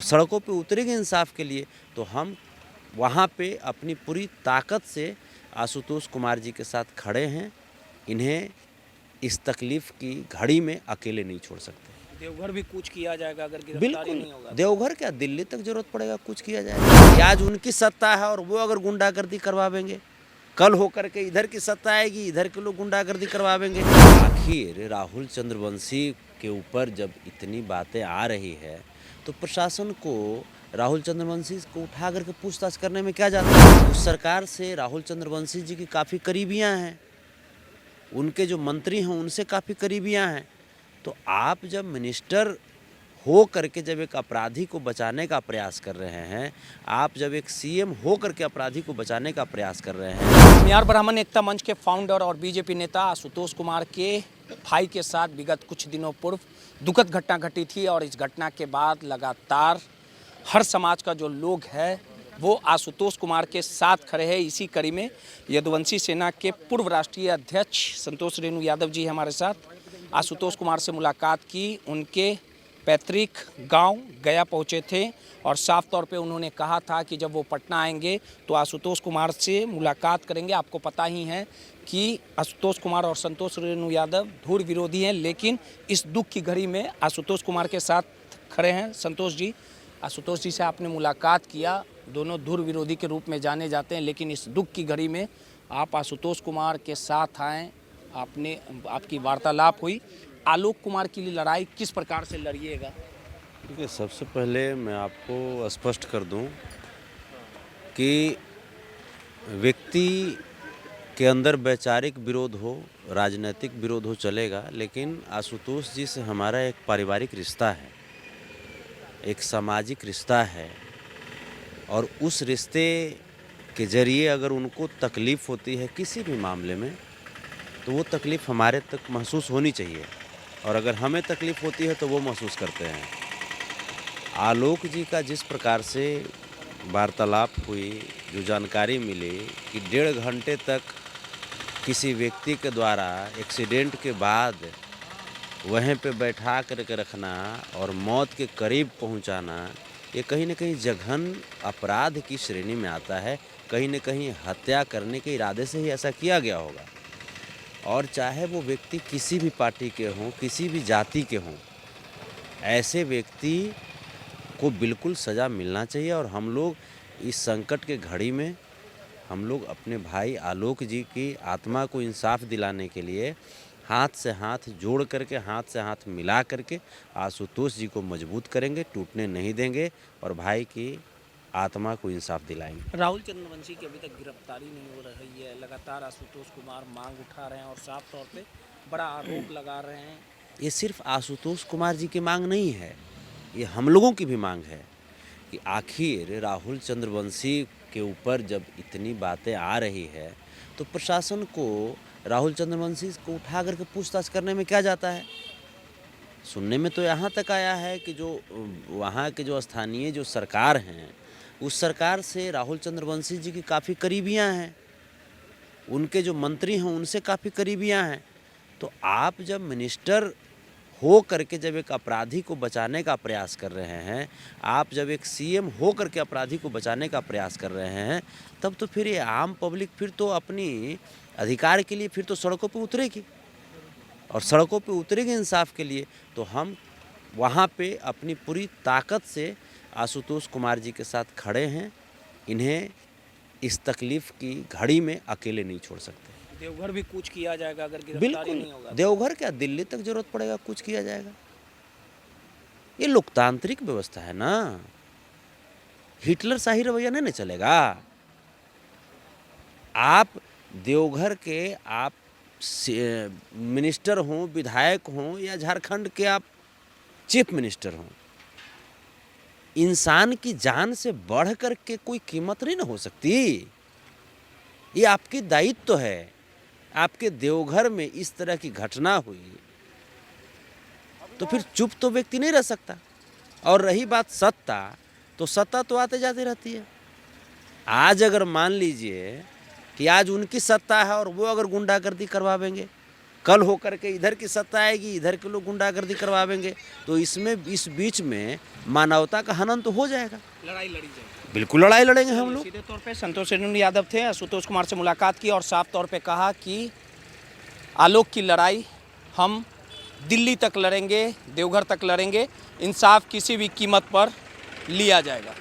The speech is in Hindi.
सड़कों पे उतरेंगे इंसाफ के लिए, तो हम वहाँ पे अपनी पूरी ताकत से आशुतोष कुमार जी के साथ खड़े हैं। इन्हें इस तकलीफ़ की घड़ी में अकेले नहीं छोड़ सकते। देवघर भी कूच किया जाएगा अगर गिरफ्तारी बिल्कुल, नहीं होगा। देवघर क्या, दिल्ली तक ज़रूरत पड़ेगा कुछ किया जाएगा। ये आज उनकी सत्ता है और वो अगर गुंडागर्दी करवावेंगे, कल होकर के इधर की सत्ता आएगी, इधर के लोग गुंडागर्दी करवावेंगे। आखिर राहुल चंद्रवंशी के ऊपर जब इतनी बातें आ रही है, तो प्रशासन को राहुल चंद्रवंशी को उठा करके पूछताछ करने में क्या जाता है। उस सरकार से राहुल चंद्रवंशी जी की काफ़ी करीबियाँ हैं, उनके जो मंत्री हैं उनसे काफ़ी करीबियाँ हैं। तो आप जब मिनिस्टर हो करके जब एक अपराधी को बचाने का प्रयास कर रहे हैं, आप जब एक सीएम हो करके अपराधी को बचाने का प्रयास कर रहे हैं। मियार ब्राह्मण एकता मंच के फाउंडर और बीजेपी नेता आशुतोष कुमार के भाई के साथ विगत कुछ दिनों पूर्व दुखद घटना घटी थी और इस घटना के बाद लगातार हर समाज का जो लोग है वो आशुतोष कुमार के साथ खड़े हैं। इसी कड़ी में यदुवंशी सेना के पूर्व राष्ट्रीय अध्यक्ष संतोष रेणु यादव जी हमारे साथ आशुतोष कुमार से मुलाकात की, उनके पैतृक गांव गया पहुंचे थे और साफ तौर पे उन्होंने कहा था कि जब वो पटना आएंगे तो आशुतोष कुमार से मुलाकात करेंगे। आपको पता ही है कि आशुतोष कुमार और संतोष रेणु यादव धुर विरोधी हैं, लेकिन इस दुख की घड़ी में आशुतोष कुमार के साथ खड़े हैं संतोष जी। आशुतोष जी से आपने मुलाकात किया, दोनों धुर विरोधी के रूप में जाने जाते हैं, लेकिन इस दुख की घड़ी में आप आशुतोष कुमार के साथ आएँ, आपकी वार्तालाप हुई। आलोक कुमार के लिए लड़ाई किस प्रकार से लड़िएगा? देखिए, सबसे पहले मैं आपको स्पष्ट कर दूं कि व्यक्ति के अंदर वैचारिक विरोध हो, राजनीतिक विरोध हो चलेगा, लेकिन आशुतोष जी से हमारा एक पारिवारिक रिश्ता है, एक सामाजिक रिश्ता है और उस रिश्ते के ज़रिए अगर उनको तकलीफ़ होती है किसी भी मामले में, तो वो तकलीफ़ हमारे तक महसूस होनी चाहिए और अगर हमें तकलीफ़ होती है तो वो महसूस करते हैं। आलोक जी का जिस प्रकार से वार्तालाप हुई, जो जानकारी मिली कि 1.5 घंटे तक किसी व्यक्ति के द्वारा एक्सीडेंट के बाद वहीं पे बैठा करके रखना और मौत के करीब पहुंचाना, ये कहीं न कहीं जघन अपराध की श्रेणी में आता है। कहीं न कहीं हत्या करने के इरादे से ही ऐसा किया गया होगा और चाहे वो व्यक्ति किसी भी पार्टी के हों, किसी भी जाति के हों, ऐसे व्यक्ति को बिल्कुल सज़ा मिलना चाहिए। और हम लोग इस संकट के घड़ी में हम लोग अपने भाई आलोक जी की आत्मा को इंसाफ दिलाने के लिए हाथ से हाथ जोड़ करके, हाथ से हाथ मिला करके आशुतोष जी को मजबूत करेंगे, टूटने नहीं देंगे और भाई की आत्मा को इंसाफ दिलाएंगे। राहुल चंद्रवंशी की अभी तक गिरफ्तारी नहीं हो रही है, लगातार आशुतोष कुमार मांग उठा रहे हैं और साफ तौर पे बड़ा आरोप लगा रहे हैं। ये सिर्फ आशुतोष कुमार जी की मांग नहीं है, ये हम लोगों की भी मांग है कि आखिर राहुल चंद्रवंशी के ऊपर जब इतनी बातें आ रही है, तो प्रशासन को राहुल चंद्रवंशी को उठा करके पूछताछ करने में क्या जाता है। सुनने में तो यहाँ तक आया है कि जो वहाँ के जो स्थानीय जो सरकार हैं, उस सरकार से राहुल चंद्रवंशी जी की काफ़ी करीबियाँ हैं, उनके जो मंत्री हैं उनसे काफ़ी करीबियाँ हैं। तो आप जब मिनिस्टर हो करके जब एक अपराधी को बचाने का प्रयास कर रहे हैं, आप जब एक सीएम हो करके अपराधी को बचाने का प्रयास कर रहे हैं, तब तो फिर ये आम पब्लिक फिर तो अपनी अधिकार के लिए फिर तो सड़कों पे उतरेगी और सड़कों पे उतरेगी इंसाफ के लिए। तो हम वहाँ पे अपनी पूरी ताकत से आशुतोष कुमार जी के साथ खड़े हैं। इन्हें इस तकलीफ़ की घड़ी में अकेले नहीं छोड़ सकते। देवघर भी कूच किया जाएगा अगर गिरफ्तारी बिल्कुल, नहीं होगा। देवघर क्या, दिल्ली तक ज़रूरत पड़ेगा कुछ किया जाएगा। ये लोकतांत्रिक व्यवस्था है ना, हिटलर शाही रवैया नहीं चलेगा। आप देवघर के आप मिनिस्टर हों, विधायक हों या झारखंड के आप चीफ मिनिस्टर हों, इंसान की जान से बढ़ कर के कोई कीमत नहीं ना हो सकती। ये आपकी दायित्व है। आपके देवघर में इस तरह की घटना हुई तो फिर चुप तो व्यक्ति नहीं रह सकता। और रही बात सत्ता, तो सत्ता तो आते जाते रहती है। आज अगर मान लीजिए कि आज उनकी सत्ता है और वो अगर गुंडागर्दी करवावेंगे, कल हो करके इधर की सत्ता आएगी, इधर के लोग गुंडागर्दी करवावेंगे, तो इसमें इस बीच में मानवता का हनन तो हो जाएगा। लड़ाई लड़ी जाएगी। बिल्कुल लड़ाई लड़ेंगे हम लोग। सीधे तौर पे संतोष यादव थे, आशुतोष कुमार से मुलाकात की और साफ तौर पे कहा कि आलोक की लड़ाई हम दिल्ली तक लड़ेंगे, देवघर तक लड़ेंगे, इंसाफ किसी भी कीमत पर लिया जाएगा।